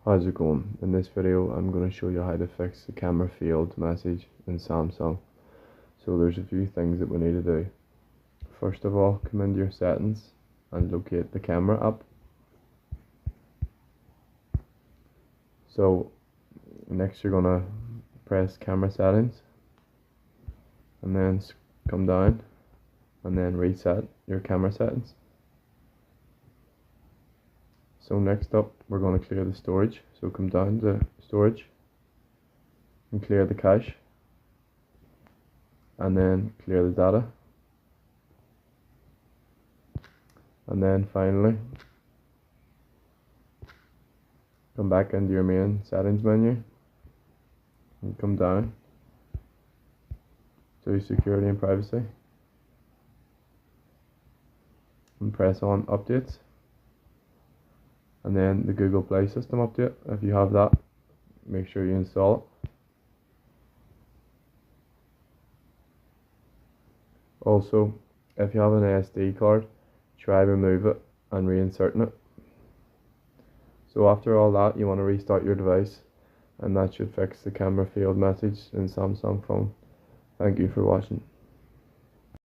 How's it going? In this video I'm going to show you how to fix the camera failed message in Samsung. So there's a few things that we need to do. First of all, come into your settings and locate the camera app. So next you're going to press camera settings and then come down and then reset your camera settings. So next up we're going to clear the storage, so come down to storage and clear the cache and then clear the data, and then finally come back into your main settings menu and come down to security and privacy and press on updates. And then the Google Play System update, if you have that, make sure you install it. Also, if you have an SD card, try remove it and reinserting it. So after all that, you want to restart your device, and that should fix the camera failed message in Samsung phone. Thank you for watching.